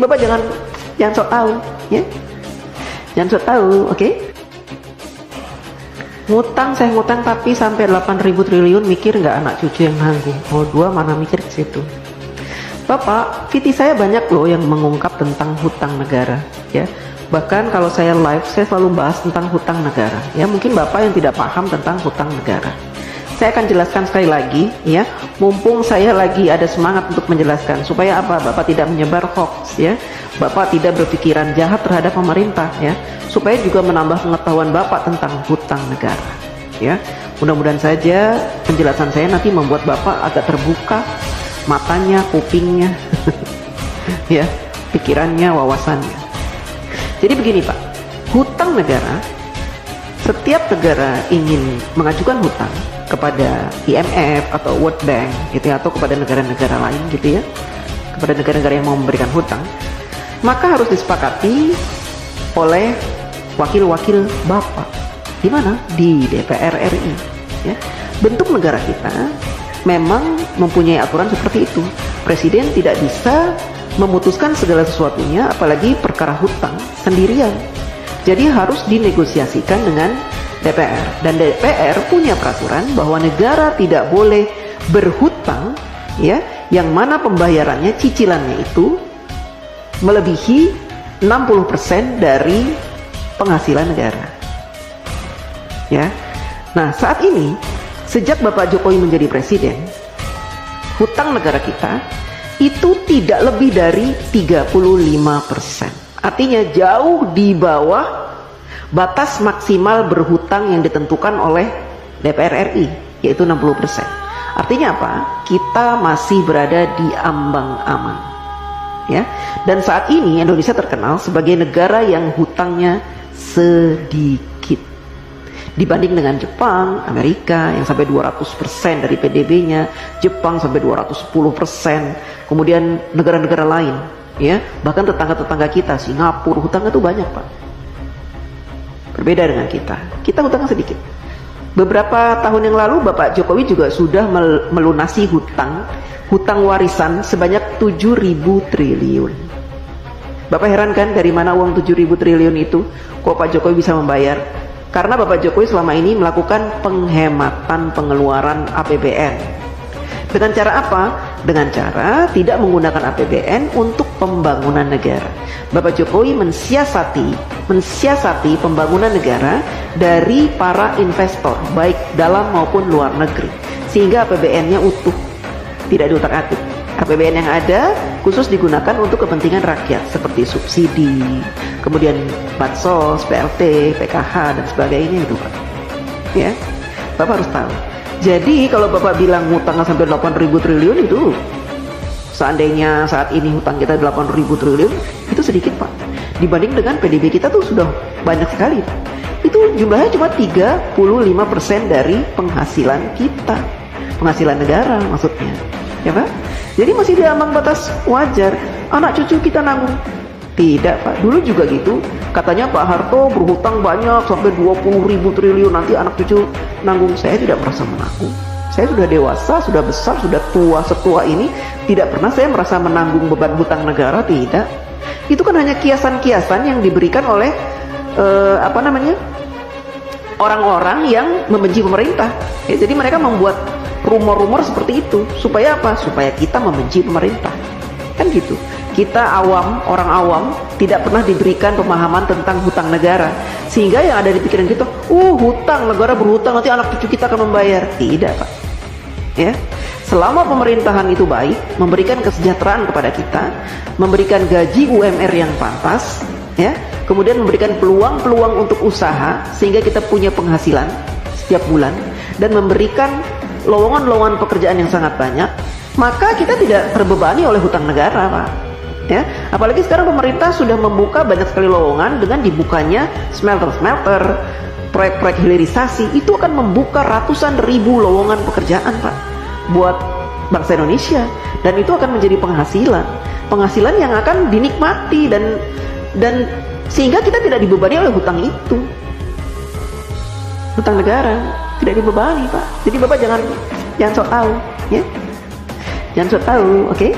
Bapak jangan sok tahu, ya. Jangan sok tahu, oke? Saya ngutang tapi sampai 8.000 triliun, mikir nggak anak cucu yang nanggung? Oh, dua mana mikir ke situ. Bapak, VT saya banyak loh yang mengungkap tentang hutang negara, ya. Bahkan kalau saya live, saya selalu bahas tentang hutang negara. Ya, mungkin Bapak yang tidak paham tentang hutang negara. Saya akan jelaskan sekali lagi, ya. Mumpung saya lagi ada semangat untuk menjelaskan, supaya apa? Bapak tidak menyebar hoax, ya. Bapak tidak berpikiran jahat terhadap pemerintah, ya. Supaya juga menambah pengetahuan Bapak tentang hutang negara, ya. Mudah-mudahan saja penjelasan saya nanti membuat Bapak agak terbuka matanya, kupingnya, ya, pikirannya, wawasannya. Jadi begini Pak, hutang negara, setiap negara ingin mengajukan hutang kepada IMF atau World Bank gitu ya, atau kepada negara-negara lain gitu ya, kepada negara-negara yang mau memberikan hutang, maka harus disepakati oleh wakil-wakil Bapak. Di mana? Di DPR RI, ya. Bentuk negara kita memang mempunyai aturan seperti itu. Presiden tidak bisa memutuskan segala sesuatunya, apalagi perkara hutang sendirian. Jadi harus dinegosiasikan dengan DPR, dan DPR punya peraturan bahwa negara tidak boleh berhutang, ya, yang mana pembayarannya, cicilannya itu melebihi 60% dari penghasilan negara, ya. Nah, saat ini sejak Bapak Jokowi menjadi presiden, hutang negara kita itu tidak lebih dari 35%. Artinya jauh di bawah batas maksimal berhutang yang ditentukan oleh DPR RI, yaitu 60%. Artinya apa? Kita masih berada di ambang aman, ya. Dan saat ini Indonesia terkenal sebagai negara yang hutangnya sedikit dibanding dengan Jepang, Amerika yang sampai 200% dari PDB-nya, Jepang sampai 210%, kemudian negara-negara lain, ya, bahkan tetangga-tetangga kita, Singapura, hutangnya itu banyak Pak. Berbeda dengan kita hutangnya sedikit. Beberapa tahun yang lalu Bapak Jokowi juga sudah melunasi hutang warisan sebanyak 7.000 triliun. Bapak heran kan dari mana uang 7.000 triliun itu? Kok Pak Jokowi bisa membayar? Karena Bapak Jokowi selama ini melakukan penghematan pengeluaran APBN. Dengan cara apa? Dengan cara tidak menggunakan APBN untuk pembangunan negara. Bapak Jokowi mensiasati pembangunan negara dari para investor, baik dalam maupun luar negeri, sehingga APBN-nya utuh, tidak diutak-atik. APBN yang ada khusus digunakan untuk kepentingan rakyat seperti subsidi, kemudian bansos, PLT, PKH dan sebagainya itu Pak. Ya, Bapak harus tahu. Jadi kalau Bapak bilang hutangnya sampai 8.000 triliun itu, seandainya saat ini hutang kita 8.000 triliun, itu sedikit Pak. Dibanding dengan PDB kita tuh sudah banyak sekali Pak. Itu jumlahnya cuma 35% dari penghasilan kita, penghasilan negara maksudnya, ya Pak. Jadi masih di ambang batas wajar. Anak cucu kita nanggung. Tidak Pak, dulu juga gitu. Katanya Pak Harto berhutang banyak sampai 20.000 triliun, nanti anak cucu nanggung. Saya tidak merasa menanggung. Saya sudah dewasa, sudah besar, sudah tua, setua ini, tidak pernah saya merasa menanggung beban hutang negara, tidak. Itu kan hanya kiasan-kiasan yang diberikan oleh orang-orang yang membenci pemerintah, ya. Jadi mereka membuat rumor-rumor seperti itu supaya apa? Supaya kita membenci pemerintah, kan gitu. Kita awam, orang awam, tidak pernah diberikan pemahaman tentang hutang negara, sehingga yang ada di pikiran kita, hutang, negara berhutang, nanti anak cucu kita akan membayar. Tidak Pak, ya. Selama pemerintahan itu baik, memberikan kesejahteraan kepada kita, memberikan gaji UMR yang pantas, ya, kemudian memberikan peluang-peluang untuk usaha sehingga kita punya penghasilan setiap bulan, dan memberikan lowongan-lowongan pekerjaan yang sangat banyak, maka kita tidak terbebani oleh hutang negara Pak, ya. Apalagi sekarang pemerintah sudah membuka banyak sekali lowongan dengan dibukanya smelter-smelter, proyek-proyek hilirisasi, itu akan membuka ratusan ribu lowongan pekerjaan Pak buat bangsa Indonesia, dan itu akan menjadi penghasilan yang akan dinikmati dan sehingga kita tidak dibebani oleh hutang itu. Hutang negara tidak dibebani Pak. Jadi Bapak jangan sok tahu, ya. Jangan sok tahu, oke?